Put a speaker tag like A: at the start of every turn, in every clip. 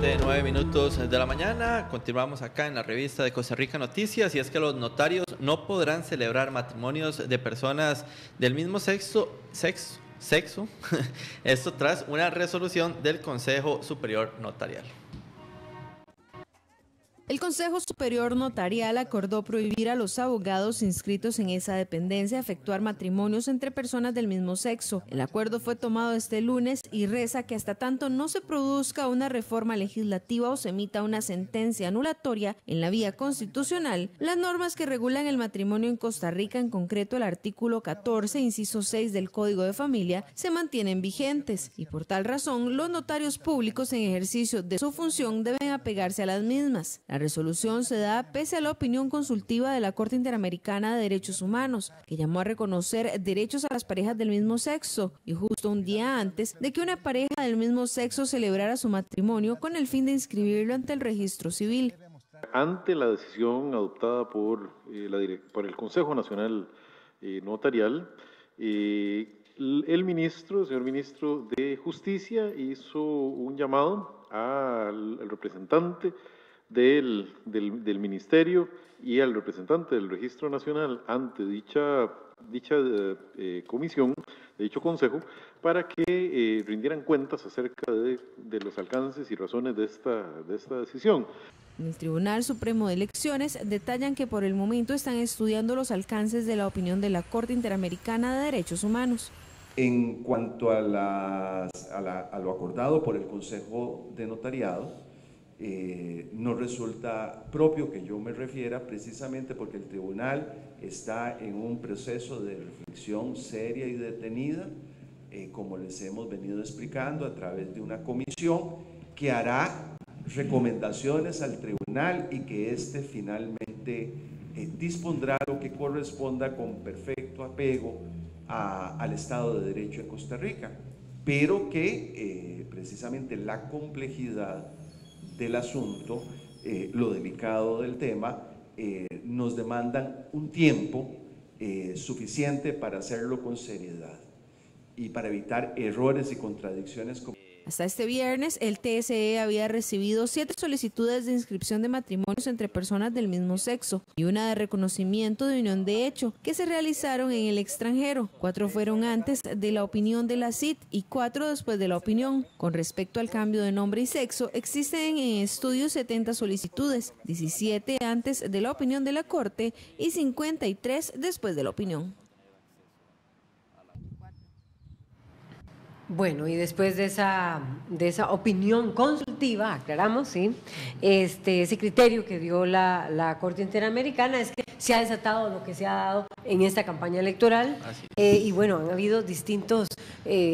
A: De 9 minutos de la mañana, continuamos acá en la revista de Costa Rica Noticias, y es que los notarios no podrán celebrar matrimonios de personas del mismo sexo, esto tras una resolución del Consejo Superior Notarial.
B: El Consejo Superior Notarial acordó prohibir a los abogados inscritos en esa dependencia efectuar matrimonios entre personas del mismo sexo. El acuerdo fue tomado este lunes y reza que hasta tanto no se produzca una reforma legislativa o se emita una sentencia anulatoria en la vía constitucional, las normas que regulan el matrimonio en Costa Rica, en concreto el artículo 14, inciso 6 del Código de Familia, se mantienen vigentes y por tal razón los notarios públicos en ejercicio de su función deben apegarse a las mismas. La resolución se da pese a la opinión consultiva de la Corte Interamericana de Derechos Humanos, que llamó a reconocer derechos a las parejas del mismo sexo, y justo un día antes de que una pareja del mismo sexo celebrara su matrimonio con el fin de inscribirlo ante el registro civil.
C: Ante la decisión adoptada por el Consejo Nacional Notarial, el señor ministro de Justicia hizo un llamado al representante del ministerio y al representante del Registro Nacional ante dicha comisión, de dicho consejo, para que rindieran cuentas acerca de los alcances y razones de esta decisión.
B: En el Tribunal Supremo de Elecciones detallan que por el momento están estudiando los alcances de la opinión de la Corte Interamericana de Derechos Humanos.
D: En cuanto a lo acordado por el Consejo de Notariado, no resulta propio que yo me refiera, precisamente porque el tribunal está en un proceso de reflexión seria y detenida, como les hemos venido explicando, a través de una comisión que hará recomendaciones al tribunal y que éste finalmente dispondrá lo que corresponda con perfecto apego al Estado de Derecho en Costa Rica, pero que precisamente la complejidad del asunto, lo delicado del tema, nos demandan un tiempo suficiente para hacerlo con seriedad y para evitar errores y contradicciones.
B: Hasta este viernes, el TSE había recibido 7 solicitudes de inscripción de matrimonios entre personas del mismo sexo y una de reconocimiento de unión de hecho, que se realizaron en el extranjero. 4 fueron antes de la opinión de la CIT y 4 después de la opinión. Con respecto al cambio de nombre y sexo, existen en estudio 70 solicitudes, 17 antes de la opinión de la Corte y 53 después de la opinión.
E: Bueno, y después de esa opinión consultiva, aclaramos, ¿sí? Ese criterio que dio la Corte Interamericana es que se ha desatado lo que se ha dado en esta campaña electoral, y bueno, han habido distintos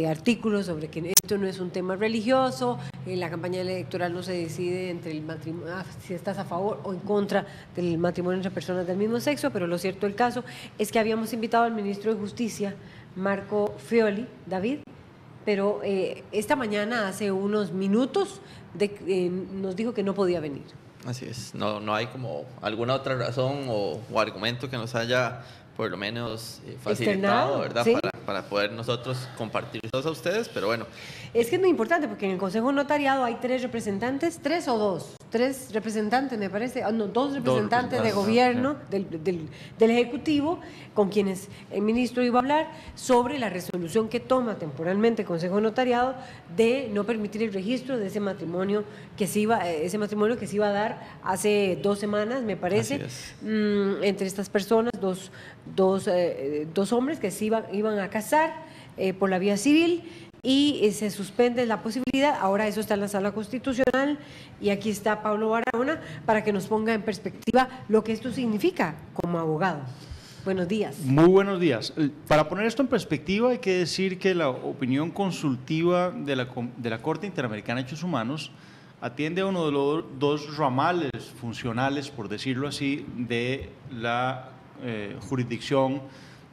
E: artículos sobre que esto no es un tema religioso, la campaña electoral no se decide entre el matrimonio, si estás a favor o en contra del matrimonio entre personas del mismo sexo, pero lo cierto del caso es que habíamos invitado al ministro de Justicia, Marco Fioli, David, pero esta mañana, hace unos minutos, nos dijo que no podía venir.
A: Así es, no hay como alguna otra razón o argumento que nos haya por lo menos facilitado, ¿verdad? ¿Sí? Para poder nosotros compartir todos a ustedes, pero bueno.
E: Es que es muy importante porque en el Consejo Notariado hay 3 representantes, 3 o 2, 3 representantes me parece, no, 2 representantes de gobierno, del Ejecutivo, con quienes el ministro iba a hablar sobre la resolución que toma temporalmente el Consejo Notariado de no permitir el registro de ese matrimonio que se iba a dar hace 2 semanas, me parece, entre estas personas, dos hombres que se iban a casar por la vía civil, y se suspende la posibilidad. Ahora eso está en la Sala Constitucional y aquí está Pablo Barahona para que nos ponga en perspectiva lo que esto significa como abogado. Buenos días.
F: Muy buenos días. Para poner esto en perspectiva hay que decir que la opinión consultiva de la Corte Interamericana de Derechos Humanos atiende a uno de los 2 ramales funcionales, por decirlo así, de la jurisdicción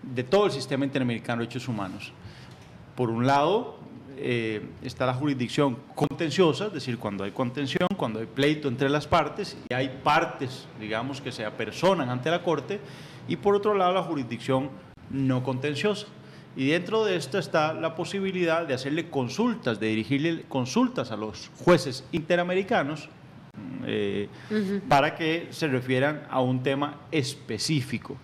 F: de todo el sistema interamericano de derechos humanos. Por un lado, está la jurisdicción contenciosa, es decir, cuando hay contención, cuando hay pleito entre las partes y hay partes, digamos, que se apersonan ante la Corte, y por otro lado la jurisdicción no contenciosa. Y dentro de esto está la posibilidad de hacerle consultas, de dirigirle consultas a los jueces interamericanos para que se refieran a un tema específico.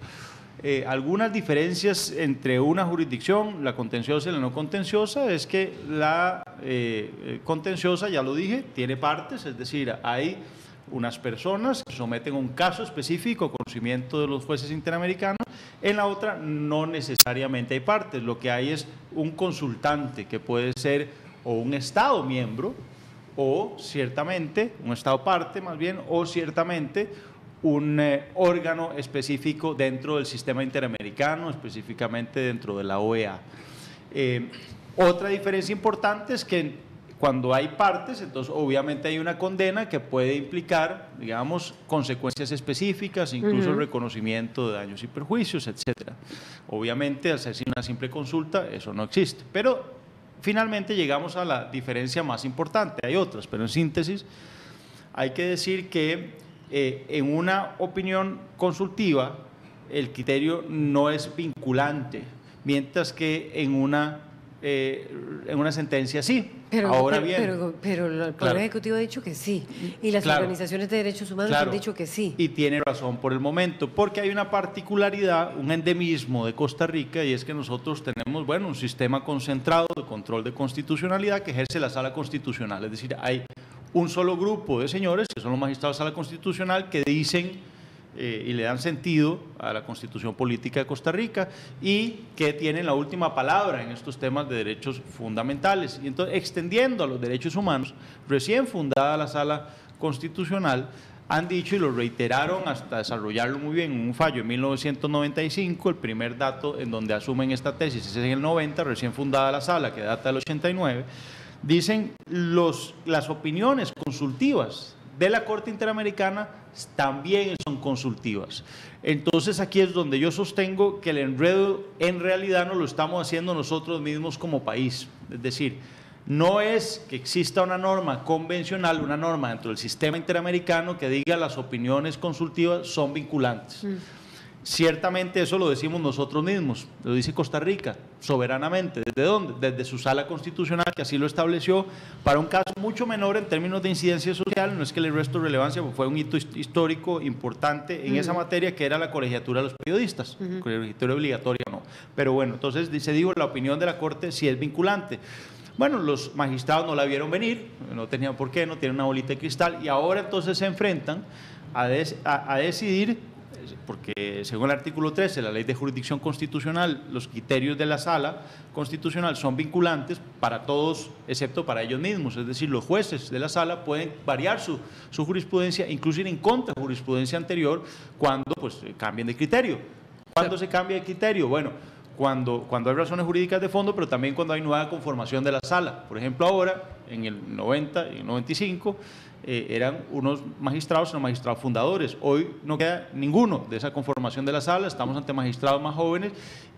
F: Algunas diferencias entre una jurisdicción, la contenciosa y la no contenciosa, es que la contenciosa, ya lo dije, tiene partes, es decir, hay unas personas que someten un caso específico, conocimiento de los jueces interamericanos. En la otra no necesariamente hay partes, lo que hay es un consultante que puede ser o un Estado miembro o ciertamente, un Estado parte más bien, o ciertamente un órgano específico dentro del sistema interamericano, específicamente dentro de la OEA. Otra diferencia importante es que cuando hay partes, entonces obviamente hay una condena que puede implicar, digamos, consecuencias específicas, incluso el reconocimiento de daños y perjuicios, etcétera. Obviamente, al ser una simple consulta, eso no existe. Pero finalmente llegamos a la diferencia más importante. Hay otras, pero en síntesis, hay que decir que en una opinión consultiva el criterio no es vinculante, mientras que en una sentencia sí. Ahora bien,
E: pero el Poder Ejecutivo ha dicho que sí, y las organizaciones de derechos humanos han dicho que sí.
F: Y tiene razón por el momento, porque hay una particularidad, un endemismo de Costa Rica, y es que nosotros tenemos, bueno, un sistema concentrado de control de constitucionalidad que ejerce la Sala Constitucional. Es decir, hay un solo grupo de señores, que son los magistrados de la Sala Constitucional, que dicen y le dan sentido a la Constitución Política de Costa Rica y que tienen la última palabra en estos temas de derechos fundamentales. Y entonces, extendiendo a los derechos humanos, recién fundada la Sala Constitucional, han dicho y lo reiteraron hasta desarrollarlo muy bien en un fallo en 1995, el primer dato en donde asumen esta tesis es en el 90, recién fundada la Sala, que data del 89, dicen las opiniones consultivas de la Corte Interamericana también son consultivas. Entonces aquí es donde yo sostengo que el enredo en realidad no lo estamos haciendo nosotros mismos como país. Es decir, no es que exista una norma convencional, una norma dentro del sistema interamericano que diga las opiniones consultivas son vinculantes. Ciertamente eso lo decimos nosotros mismos, lo dice Costa Rica, soberanamente. ¿Desde dónde? Desde su Sala Constitucional, que así lo estableció, para un caso mucho menor en términos de incidencia social, no es que le resto relevancia, fue un hito histórico importante en esa materia, que era la colegiatura de los periodistas, colegiatura obligatoria no. Pero bueno, entonces se dijo, la opinión de la Corte sí es vinculante. Bueno, los magistrados no la vieron venir, no tenían por qué, no tienen una bolita de cristal, y ahora entonces se enfrentan a decidir, porque según el artículo 13 de la Ley de Jurisdicción Constitucional, los criterios de la Sala Constitucional son vinculantes para todos, excepto para ellos mismos. Es decir, los jueces de la Sala pueden variar su jurisprudencia, incluso ir en contra de jurisprudencia anterior, cuando pues cambien de criterio. ¿Cuándo se cambia de criterio? Bueno, cuando hay razones jurídicas de fondo, pero también cuando hay nueva conformación de la Sala. Por ejemplo, ahora, en el 90 y el 95, eran unos magistrados fundadores. Hoy no queda ninguno de esa conformación de la Sala, estamos ante magistrados más jóvenes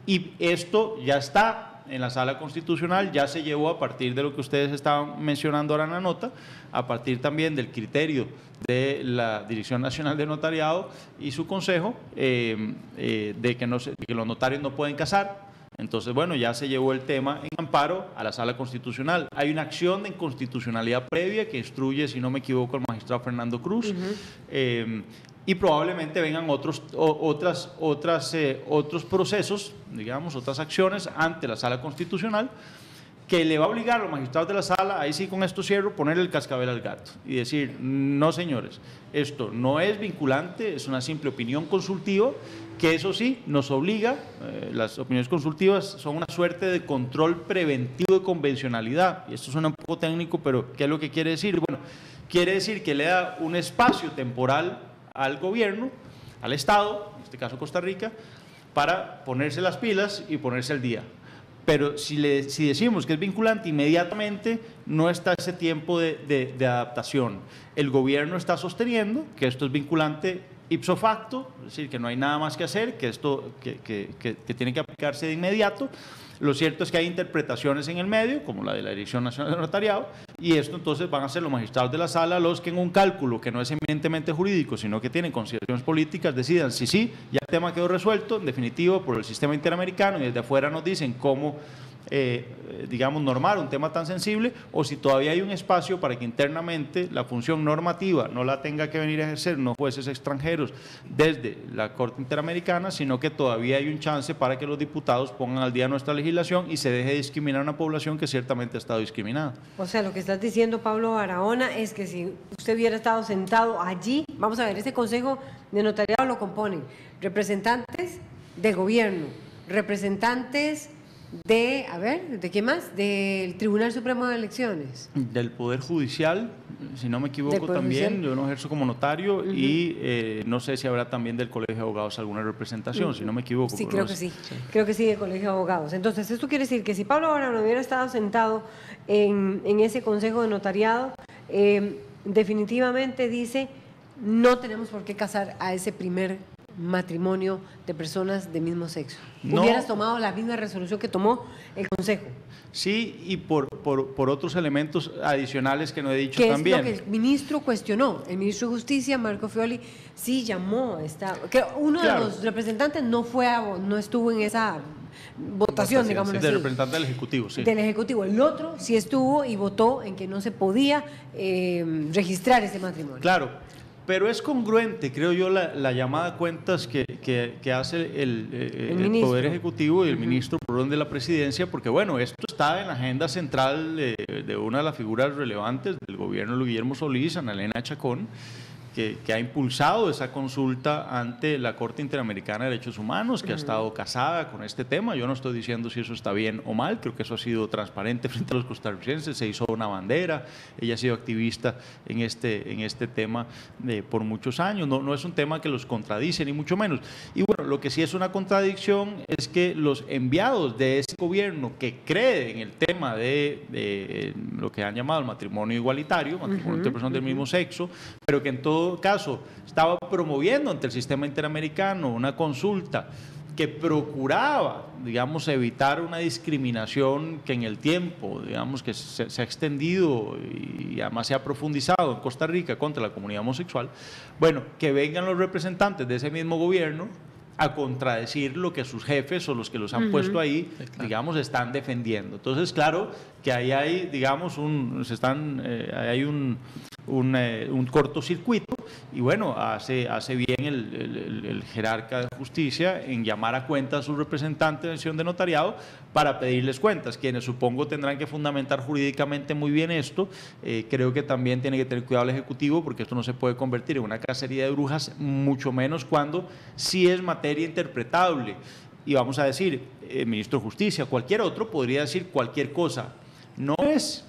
F: y esto ya está en la Sala Constitucional, ya se llevó a partir de lo que ustedes estaban mencionando ahora en la nota, a partir también del criterio de la Dirección Nacional de Notariado y su consejo de que los notarios no pueden casar. Entonces, bueno, ya se llevó el tema en amparo a la Sala Constitucional. Hay una acción de inconstitucionalidad previa que instruye, si no me equivoco, el magistrado Fernando Cruz, y probablemente vengan otros procesos, digamos, otras acciones ante la Sala Constitucional, que le va a obligar a los magistrados de la Sala, ahí sí con esto cierro, poner el cascabel al gato y decir, no señores, esto no es vinculante, es una simple opinión consultiva, que eso sí nos obliga, las opiniones consultivas son una suerte de control preventivo de convencionalidad, y esto suena un poco técnico, pero ¿qué es lo que quiere decir? Bueno, quiere decir que le da un espacio temporal al gobierno, al Estado, en este caso Costa Rica, para ponerse las pilas y ponerse al día. Pero si decimos que es vinculante, inmediatamente no está ese tiempo de adaptación. El gobierno está sosteniendo que esto es vinculante ipso facto, es decir, que no hay nada más que hacer, que esto que tiene que aplicarse de inmediato. Lo cierto es que hay interpretaciones en el medio, como la de la Dirección Nacional de Notariado, y esto entonces van a ser los magistrados de la sala los que en un cálculo que no es eminentemente jurídico, sino que tienen consideraciones políticas, decidan si sí, ya el tema quedó resuelto, en definitiva, por el sistema interamericano, y desde afuera nos dicen cómo digamos, normar un tema tan sensible, o si todavía hay un espacio para que internamente la función normativa no la tenga que venir a ejercer unos jueces extranjeros desde la Corte Interamericana, sino que todavía hay un chance para que los diputados pongan al día nuestra legislación y se deje de discriminar a una población que ciertamente ha estado discriminada.
E: O sea, lo que estás diciendo, Pablo Barahona, es que si usted hubiera estado sentado allí, vamos a ver, ese Consejo de Notariado lo componen representantes del gobierno, representantes de, a ver, ¿de qué más? Del Tribunal Supremo de Elecciones.
F: Del Poder Judicial, si no me equivoco también, yo no ejerzo como notario, y no sé si habrá también del Colegio de Abogados alguna representación, si no me equivoco.
E: Sí, creo que sí, creo que sí, del Colegio de Abogados. Entonces, esto quiere decir que si Pablo Barahona hubiera estado sentado en ese Consejo de Notariado, definitivamente dice, no tenemos por qué casar a ese primer matrimonio de personas de mismo sexo. No. Hubieras tomado la misma resolución que tomó el Consejo.
F: Sí, y por otros elementos adicionales que no he dicho también.
E: ¿Qué es lo que el ministro cuestionó? El ministro de Justicia, Marco Fioli, sí llamó, que uno de los representantes no estuvo en esa votación, digamos así.
F: Del representante del Ejecutivo, sí.
E: Del Ejecutivo. El otro sí estuvo y votó en que no se podía registrar ese matrimonio.
F: Claro. Pero es congruente, creo yo, la llamada a cuentas que hace el Poder Ejecutivo y el ministro por orden de la Presidencia, porque bueno, esto está en la agenda central de una de las figuras relevantes del gobierno de Guillermo Solís, Ana Elena Chacón, que ha impulsado esa consulta ante la Corte Interamericana de Derechos Humanos, que ha estado casada con este tema. Yo no estoy diciendo si eso está bien o mal, creo que eso ha sido transparente frente a los costarricenses, se hizo una bandera, ella ha sido activista en este tema por muchos años, no es un tema que los contradice ni mucho menos. Y bueno, lo que sí es una contradicción es que los enviados de ese gobierno que cree en el tema de lo que han llamado el matrimonio igualitario, matrimonio entre personas del mismo sexo, pero que en todo caso estaba promoviendo ante el sistema interamericano una consulta que procuraba, digamos, evitar una discriminación que en el tiempo, digamos, que se ha extendido y además se ha profundizado en Costa Rica contra la comunidad homosexual. Bueno, que vengan los representantes de ese mismo gobierno a contradecir lo que sus jefes o los que los han puesto ahí, digamos, están defendiendo. Entonces, claro que ahí hay, digamos, hay un cortocircuito, y bueno, hace bien el jerarca de justicia en llamar a cuenta a sus representantes de acción de notariado para pedirles cuentas, quienes supongo tendrán que fundamentar jurídicamente muy bien esto. Creo que también tiene que tener cuidado el Ejecutivo, porque esto no se puede convertir en una cacería de brujas, mucho menos cuando sí es materia interpretable. Y vamos a decir, el ministro de Justicia, cualquier otro podría decir cualquier cosa. No es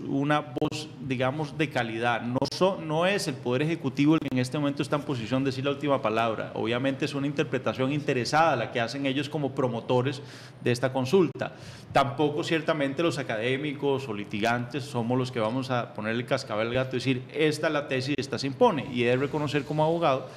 F: una voz, digamos, de calidad. No es el Poder Ejecutivo el que en este momento está en posición de decir la última palabra. Obviamente es una interpretación interesada la que hacen ellos como promotores de esta consulta. Tampoco ciertamente los académicos o litigantes somos los que vamos a ponerle cascabel al gato y decir, esta es la tesis, esta se impone. Y he de reconocer como abogado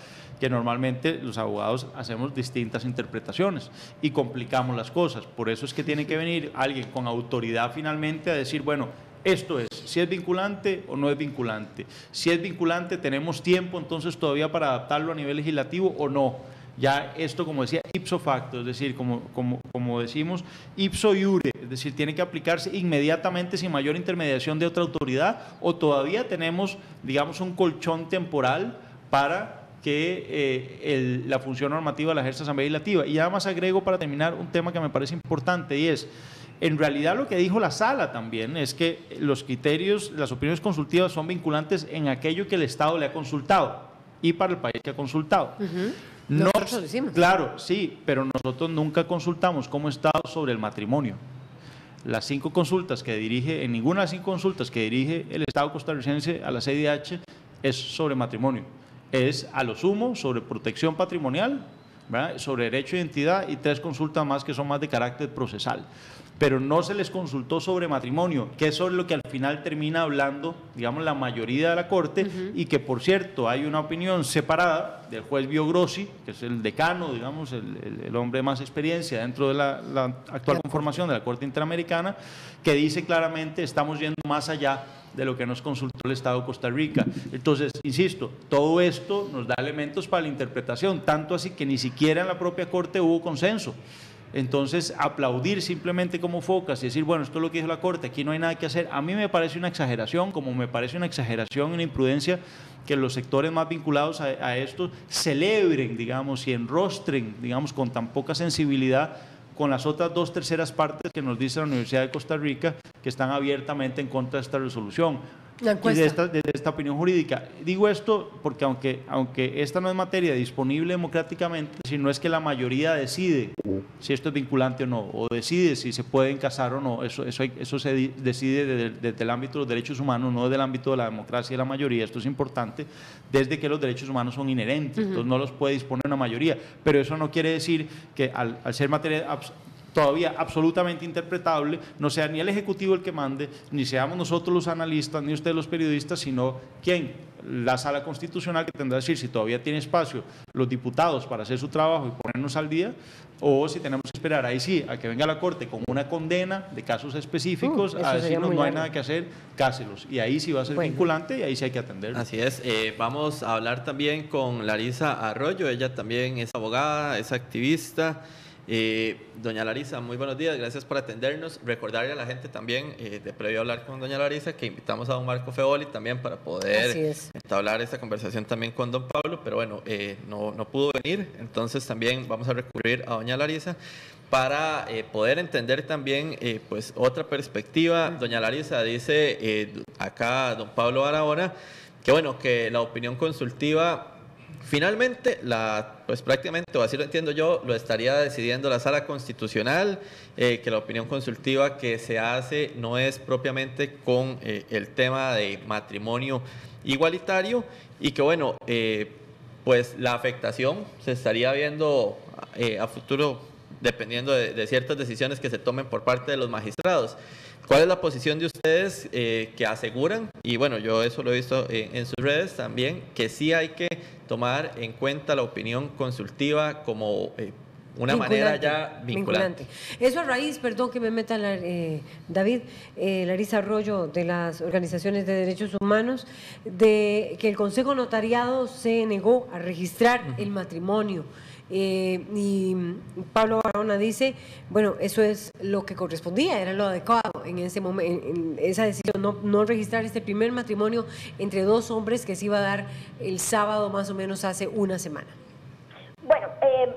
F: que normalmente los abogados hacemos distintas interpretaciones y complicamos las cosas. Por eso es que tiene que venir alguien con autoridad finalmente a decir, bueno, esto es, si es vinculante o no es vinculante. Si es vinculante, tenemos tiempo entonces todavía para adaptarlo a nivel legislativo o no. Ya esto, como decía, ipso facto, es decir, como decimos, ipso iure, es decir, tiene que aplicarse inmediatamente sin mayor intermediación de otra autoridad, o todavía tenemos, digamos, un colchón temporal para que la función normativa la ejerza la Asamblea Legislativa. Y además agrego para terminar un tema que me parece importante, y es, en realidad lo que dijo la Sala también es que los criterios, las opiniones consultivas son vinculantes en aquello que el Estado le ha consultado y para el país que ha consultado.
E: Nosotros lo decimos.
F: Claro, sí, pero nosotros nunca consultamos como Estado sobre el matrimonio. Las 5 consultas que dirige, en ninguna de las 5 consultas que dirige el Estado costarricense a la CIDH es sobre matrimonio. Es a lo sumo sobre protección patrimonial, ¿verdad?, sobre derecho de identidad, y 3 consultas más que son más de carácter procesal. pero no se les consultó sobre matrimonio, que eso es lo que al final termina hablando, digamos, la mayoría de la Corte, y que, por cierto, hay una opinión separada del juez Biogrossi, que es el decano, digamos, el hombre de más experiencia dentro de la actual conformación de la Corte Interamericana, que dice claramente, estamos yendo más allá de lo que nos consultó el Estado de Costa Rica. Entonces, insisto, todo esto nos da elementos para la interpretación, tanto así que ni siquiera en la propia Corte hubo consenso. Entonces, aplaudir simplemente como focas y decir, bueno, esto es lo que dijo la Corte, aquí no hay nada que hacer, a mí me parece una exageración, como me parece una exageración y una imprudencia que los sectores más vinculados a esto celebren, digamos, y enrostren, digamos, con tan poca sensibilidad con las otras 2/3 partes que nos dice la Universidad de Costa Rica que están abiertamente en contra de esta resolución y de esta opinión jurídica. Digo esto porque aunque esta no es materia disponible democráticamente, si no es que la mayoría decide si esto es vinculante o no, o decide si se pueden casar o no, eso se decide desde el ámbito de los derechos humanos, no desde el ámbito de la democracia y la mayoría. Esto es importante desde que los derechos humanos son inherentes, entonces no los puede disponer una mayoría, pero eso no quiere decir que al ser materia todavía absolutamente interpretable, no sea ni el Ejecutivo el que mande, ni seamos nosotros los analistas, ni ustedes los periodistas, sino ¿quién? La Sala Constitucional, que tendrá que decir si todavía tiene espacio los diputados para hacer su trabajo y ponernos al día, o si tenemos que esperar ahí sí a que venga la Corte con una condena de casos específicos a decirnos no hay nada que hacer, cáselos, y ahí sí va a ser vinculante y ahí sí hay que atenderlo.
A: Así es. Vamos a hablar también con Larisa Arroyo, ella también es abogada, es activista. Doña Larisa, muy buenos días, gracias por atendernos. Recordarle a la gente también, de previo a hablar con doña Larisa, que invitamos a don Marco Feoli también para poder entablar esta conversación también con don Pablo, pero bueno, no pudo venir, entonces también vamos a recurrir a doña Larisa para poder entender también pues otra perspectiva. Doña Larisa dice acá don Pablo Barahona que bueno, que la opinión consultiva finalmente, pues prácticamente, o así lo entiendo yo, lo estaría decidiendo la Sala Constitucional, que la opinión consultiva que se hace no es propiamente con el tema de matrimonio igualitario y que bueno, pues la afectación se estaría viendo a futuro dependiendo de ciertas decisiones que se tomen por parte de los magistrados. ¿Cuál es la posición de ustedes que aseguran, y bueno, yo eso lo he visto en sus redes también, que sí hay que tomar en cuenta la opinión consultiva como una manera ya vinculante?
E: Eso a raíz, perdón que me meta David, Larisa Arroyo, de las organizaciones de derechos humanos, de que el Consejo Notariado se negó a registrar el matrimonio. Y Pablo Barahona dice, bueno, eso es lo que correspondía, era lo adecuado en ese momento, en esa decisión, no registrar este primer matrimonio entre dos hombres que se iba a dar el sábado más o menos hace una semana.
G: Bueno,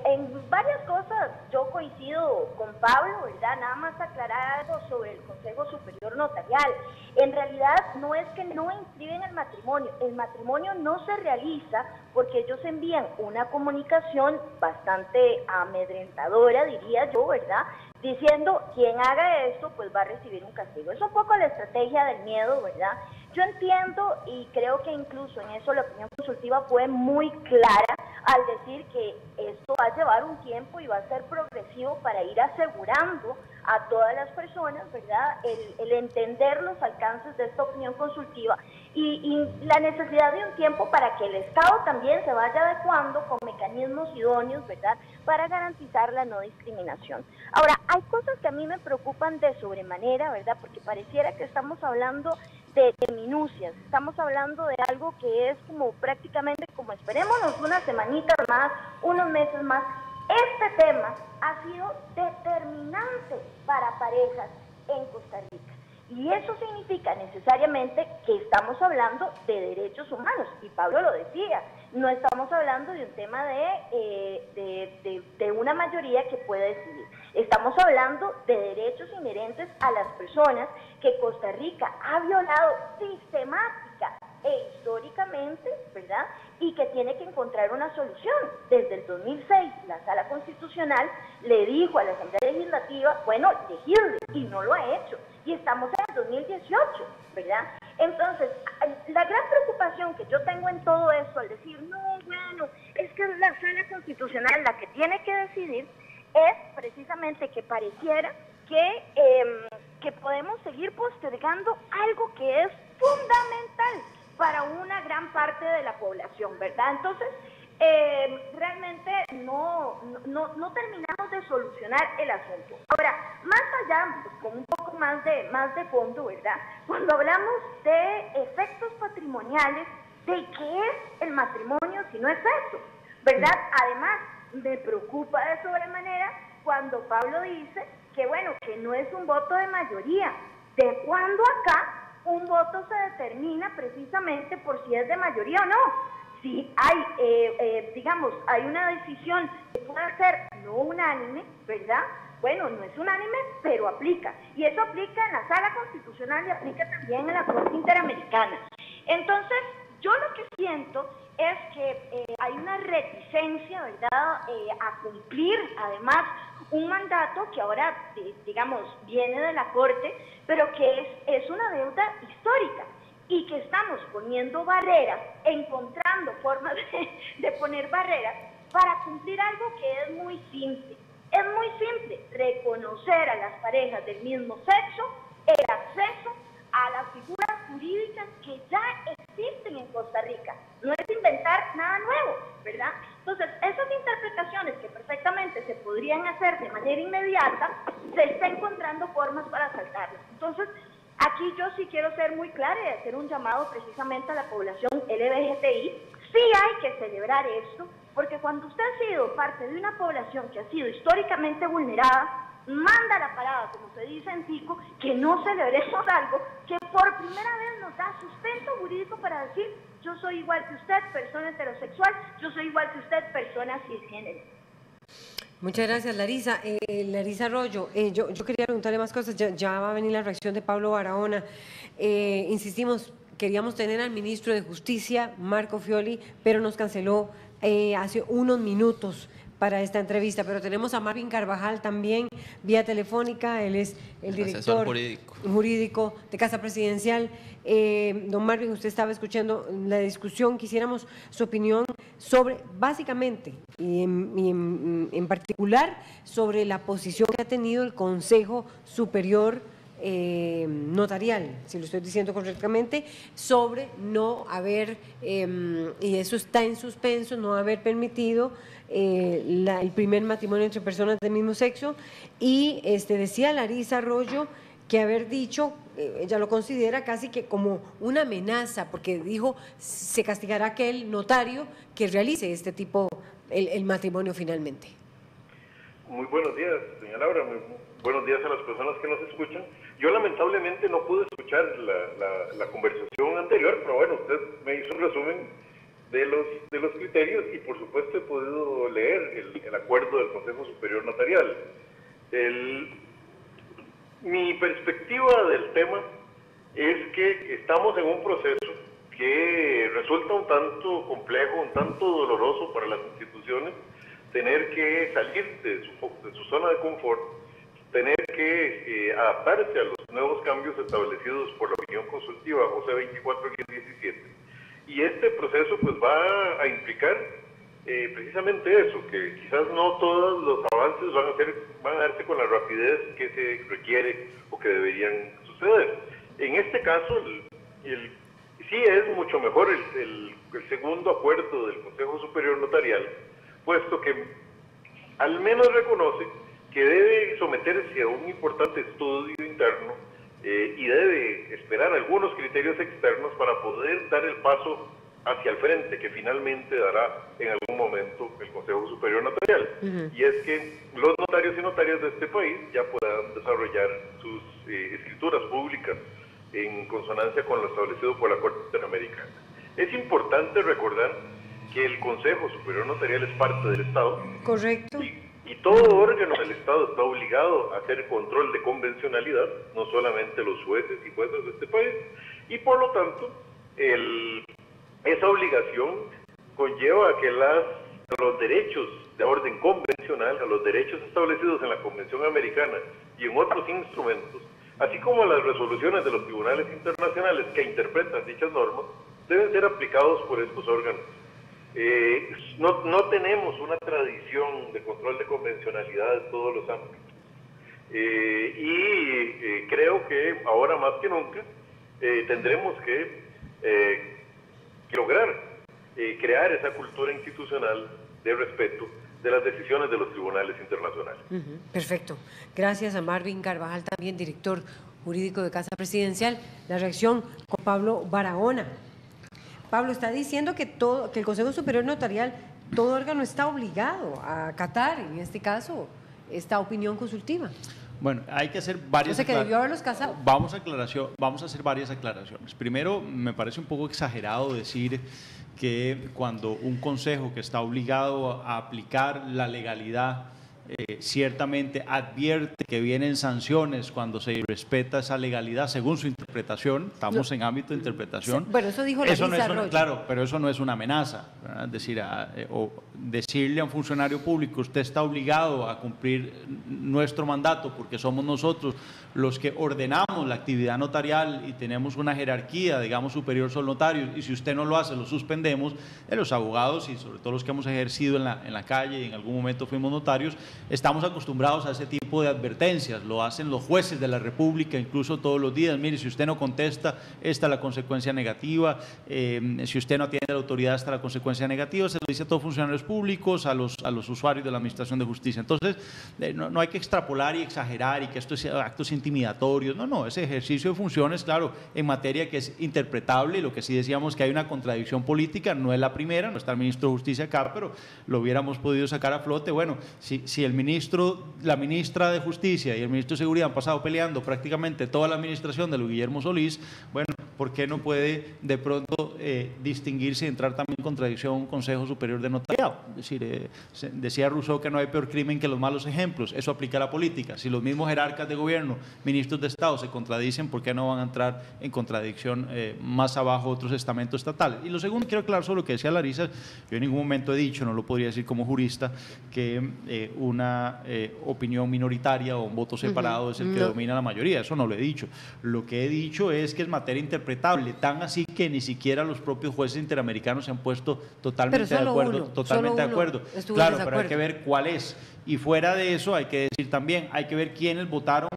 G: en varias cosas yo coincido con Pablo, ¿verdad? Nada más aclarar algo sobre el Consejo Superior Notarial. En realidad no es que no inscriben el matrimonio no se realiza porque ellos envían una comunicación bastante amedrentadora, diría yo, ¿verdad? Diciendo, quien haga esto, pues va a recibir un castigo. Es un poco la estrategia del miedo, ¿verdad? Yo entiendo y creo que incluso en eso la opinión consultiva fue muy clara al decir que esto va a llevar un tiempo y va a ser progresivo para ir asegurando a todas las personas, ¿verdad?, el entender los alcances de esta opinión consultiva y la necesidad de un tiempo para que el Estado también se vaya adecuando con mecanismos idóneos, ¿verdad?, para garantizar la no discriminación. Ahora, hay cosas que a mí me preocupan de sobremanera, ¿verdad?, porque pareciera que estamos hablando de minucias, estamos hablando de algo que es como prácticamente como esperémonos una semanita más, unos meses más. Este tema ha sido determinante para parejas en Costa Rica y eso significa necesariamente que estamos hablando de derechos humanos y Pablo lo decía, no estamos hablando de un tema de una mayoría que pueda decidir. Estamos hablando de derechos inherentes a las personas que Costa Rica ha violado sistemática e históricamente, ¿verdad? Y que tiene que encontrar una solución. Desde el 2006, la Sala Constitucional le dijo a la Asamblea Legislativa, bueno, elegirle, y no lo ha hecho. Y estamos en el 2018, ¿verdad? Entonces, la gran preocupación que yo tengo en todo esto, al decir, no, bueno, es que es la Sala Constitucional la que tiene que decidir, es precisamente que pareciera que podemos seguir postergando algo que es fundamental para una gran parte de la población, ¿verdad? Entonces, realmente no terminamos de solucionar el asunto. Ahora, más allá, pues, con un poco más de fondo, ¿verdad? Cuando hablamos de efectos patrimoniales, ¿de qué es el matrimonio si no es eso? ¿Verdad? Además, me preocupa de sobremanera cuando Pablo dice que, bueno, que no es un voto de mayoría. ¿De cuándo acá un voto se determina precisamente por si es de mayoría o no? Si hay, digamos, hay una decisión que puede ser no unánime, ¿verdad? Bueno, no es unánime, pero aplica. Y eso aplica en la Sala Constitucional y aplica también en la Corte Interamericana. Entonces, yo lo que siento es que hay una reticencia, ¿verdad?, a cumplir, además, un mandato que ahora, digamos, viene de la Corte, pero que es una deuda histórica y que estamos poniendo barreras, encontrando formas de poner barreras para cumplir algo que es muy simple. Es muy simple, reconocer a las parejas del mismo sexo el acceso a las figuras jurídicas que ya existen en Costa Rica. No es inventar nada nuevo, ¿verdad? Entonces, esas interpretaciones que perfectamente se podrían hacer de manera inmediata, se está encontrando formas para saltarlas. Entonces, aquí yo sí quiero ser muy clara y hacer un llamado precisamente a la población LGBTI. Sí hay que celebrar esto, porque cuando usted ha sido parte de una población que ha sido históricamente vulnerada, manda la parada, como se dice en Tico, que no celebremos algo que por primera vez nos da sustento jurídico para decir: yo soy igual que usted, persona heterosexual, yo soy igual que usted, persona cisgénero.
E: Muchas gracias, Larisa. Larisa Arroyo, yo quería preguntarle más cosas, ya va a venir la reacción de Pablo Barahona. Insistimos, queríamos tener al ministro de Justicia, Marco Fioli, pero nos canceló hace unos minutos para esta entrevista, pero tenemos a Marvin Carvajal también vía telefónica. Él es el director jurídico de Casa Presidencial. Don Marvin, usted estaba escuchando la discusión, quisiéramos su opinión sobre, básicamente, y en particular, sobre la posición que ha tenido el Consejo Superior Notarial, si lo estoy diciendo correctamente, sobre no haber, y eso está en suspenso, no haber permitido el primer matrimonio entre personas del mismo sexo. Y decía Larisa Arroyo que haber dicho, ella lo considera casi que como una amenaza, porque dijo se castigará a aquel notario que realice este tipo, el matrimonio finalmente.
C: Muy buenos días, doña Laura, muy buenos días a las personas que nos escuchan. Yo lamentablemente no pude escuchar la conversación anterior, pero bueno, usted me hizo un resumen de los criterios y por supuesto he podido leer el acuerdo del Consejo Superior Notarial. Mi perspectiva del tema es que estamos en un proceso que resulta un tanto complejo, un tanto doloroso para las instituciones, tener que salir de su zona de confort, tener que adaptarse a los nuevos cambios establecidos por la opinión consultiva OC 24-17. Y este proceso pues va a implicar precisamente eso, que quizás no todos los avances van a darse con la rapidez que se requiere o que deberían suceder. En este caso, sí es mucho mejor el segundo acuerdo del Consejo Superior Notarial, puesto que al menos reconoce que debe someterse a un importante estudio interno y debe esperar algunos criterios externos para poder dar el paso hacia el frente que finalmente dará en algún momento el Consejo Superior Notarial. Y es que los notarios y notarias de este país ya puedan desarrollar sus escrituras públicas en consonancia con lo establecido por la Corte Interamericana. Es importante recordar que el Consejo Superior Notarial es parte del Estado.
E: Correcto.
C: Y todo órgano del Estado está obligado a hacer control de convencionalidad, no solamente los jueces y juezas de este país, y por lo tanto, esa obligación conlleva a que los derechos de orden convencional, a los derechos establecidos en la Convención Americana y en otros instrumentos, así como las resoluciones de los tribunales internacionales que interpretan dichas normas, deben ser aplicados por estos órganos. No tenemos una tradición de control de convencionalidad en todos los ámbitos. Creo que ahora más que nunca tendremos que lograr crear esa cultura institucional de respeto de las decisiones de los tribunales internacionales.
E: Perfecto. Gracias a Marvin Carvajal, también director jurídico de Casa Presidencial. La reacción con Pablo Barahona. Pablo está diciendo que el Consejo Superior Notarial, todo órgano está obligado a acatar, en este caso, esta opinión consultiva.
F: Bueno, hay que hacer varias
E: que debió haberlos casado.
F: Vamos a hacer varias aclaraciones. Primero, me parece un poco exagerado decir que cuando un consejo que está obligado a aplicar la legalidad ciertamente advierte que vienen sanciones cuando se respeta esa legalidad según su interpretación, estamos en ámbito de interpretación.
E: Bueno, eso dijo Larisa Arroyo.
F: Claro, pero eso no es una amenaza, ¿verdad? Es decir, o decirle a un funcionario público, usted está obligado a cumplir nuestro mandato porque somos nosotros los que ordenamos la actividad notarial y tenemos una jerarquía, digamos, superior son notarios, y si usted no lo hace, lo suspendemos. Los abogados y sobre todo los que hemos ejercido en la calle y en algún momento fuimos notarios, estamos acostumbrados a ese tipo de advertencias, lo hacen los jueces de la República incluso todos los días. Mire, si usted no contesta, esta es la consecuencia negativa, si usted no atiende a la autoridad, esta es la consecuencia negativa, se lo dice a todos los funcionarios públicos, a los usuarios de la Administración de Justicia. Entonces, no hay que extrapolar y exagerar y que esto sea actos intimidatorios, no, ese ejercicio de funciones, claro, en materia que es interpretable, y lo que sí decíamos que hay una contradicción política, no es la primera, no está el ministro de Justicia acá, pero lo hubiéramos podido sacar a flote. Bueno, si el ministro, la ministra de Justicia y el ministro de Seguridad han pasado peleando prácticamente toda la administración de Luis Guillermo Solís, bueno, ¿por qué no puede de pronto distinguirse y entrar también en contradicción un Consejo Superior de Notariado? Es decir, decía Rousseau que no hay peor crimen que los malos ejemplos. Eso aplica a la política. Si los mismos jerarcas de gobierno, ministros de Estado se contradicen, ¿por qué no van a entrar en contradicción más abajo otros estamentos estatales? Y lo segundo, quiero aclarar sobre lo que decía Larisa. Yo en ningún momento he dicho, no lo podría decir como jurista, que una opinión minoritaria o un voto separado es el que domina la mayoría. Eso no lo he dicho. Lo que he dicho es que es materia interpretable, tan así que ni siquiera los propios jueces interamericanos se han puesto totalmente de acuerdo. Claro, pero hay que ver cuál es. Y fuera de eso hay que decir también, hay que ver quiénes votaron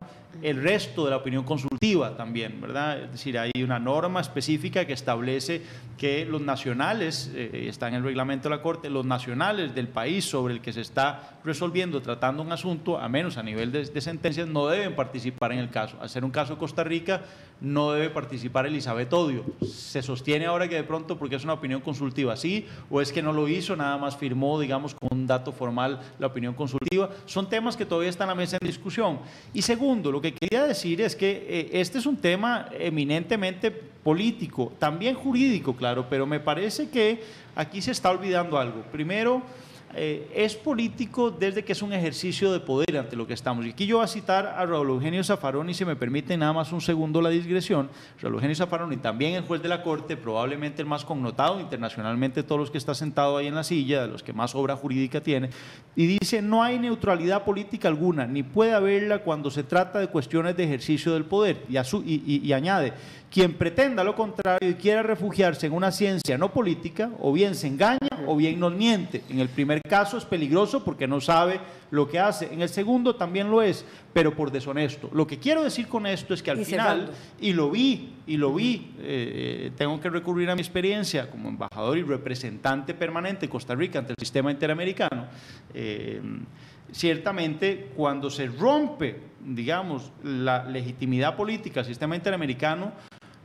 F: el resto de la opinión consultiva también, ¿verdad? Es decir, hay una norma específica que establece que los nacionales, está en el reglamento de la Corte, los nacionales del país sobre el que se está resolviendo, tratando un asunto, a menos a nivel de sentencias, no deben participar en el caso. Al ser un caso de Costa Rica, no debe participar Elizabeth Odio. Se sostiene ahora que de pronto, porque es una opinión consultiva, sí, o es que no lo hizo, nada más firmó, digamos, con un dato formal la opinión consultiva. Son temas que todavía están a la mesa en discusión. Y segundo, lo que quería decir es que este es un tema eminentemente político, también jurídico, claro, pero me parece que aquí se está olvidando algo. Primero, es político desde que es un ejercicio de poder ante lo que estamos. Y aquí yo voy a citar a Raúl Eugenio Zaffaroni, si me permite nada más un segundo la digresión. Raúl Eugenio Zaffaroni, también el juez de la Corte, probablemente el más connotado internacionalmente, todos los que está sentado ahí en la silla, de los que más obra jurídica tiene, y dice: no hay neutralidad política alguna, ni puede haberla cuando se trata de cuestiones de ejercicio del poder. Y añade: quien pretenda lo contrario y quiera refugiarse en una ciencia no política, o bien se engaña o bien nos miente. En el primer caso es peligroso porque no sabe lo que hace. En el segundo también lo es, pero por deshonesto. Lo que quiero decir con esto es que al final, y lo vi, tengo que recurrir a mi experiencia como embajador y representante permanente de Costa Rica ante el sistema interamericano, ciertamente cuando se rompe, digamos, la legitimidad política del sistema interamericano,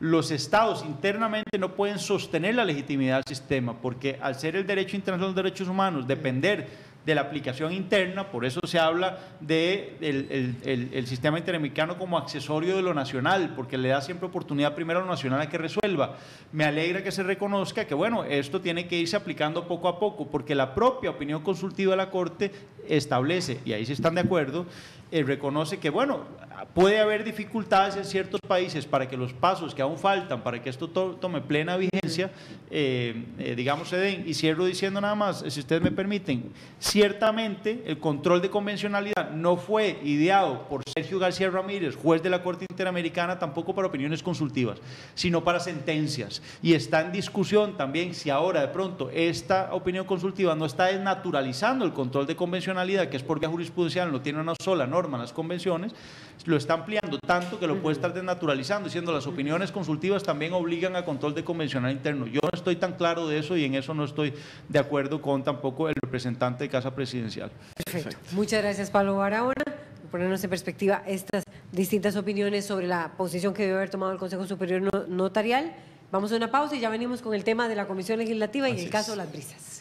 F: los estados internamente no pueden sostener la legitimidad del sistema, porque al ser el derecho internacional de derechos humanos depender de la aplicación interna, por eso se habla del sistema interamericano como accesorio de lo nacional, porque le da siempre oportunidad primero a lo nacional a que resuelva. Me alegra que se reconozca que, bueno, esto tiene que irse aplicando poco a poco, porque la propia opinión consultiva de la Corte establece, y ahí sí están de acuerdo, reconoce que, bueno, puede haber dificultades en ciertos países para que los pasos que aún faltan para que esto tome plena vigencia, digamos, se den. Y cierro diciendo nada más, si ustedes me permiten, ciertamente el control de convencionalidad no fue ideado por Sergio García Ramírez, juez de la Corte Interamericana, tampoco para opiniones consultivas, sino para sentencias. Y está en discusión también si ahora de pronto esta opinión consultiva no está desnaturalizando el control de convencionalidad, constitucionalidad, que es por vía jurisprudencial, no tiene una sola norma en las convenciones, lo está ampliando tanto que lo puede estar desnaturalizando, diciendo las opiniones consultivas también obligan a control de convencional interno. Yo no estoy tan claro de eso y en eso no estoy de acuerdo con tampoco el representante de Casa Presidencial.
E: Perfecto. Muchas gracias, Pablo Barahona, por ponernos en perspectiva estas distintas opiniones sobre la posición que debe haber tomado el Consejo Superior Notarial. Vamos a una pausa y ya venimos con el tema de la Comisión Legislativa y el caso Las Brisas.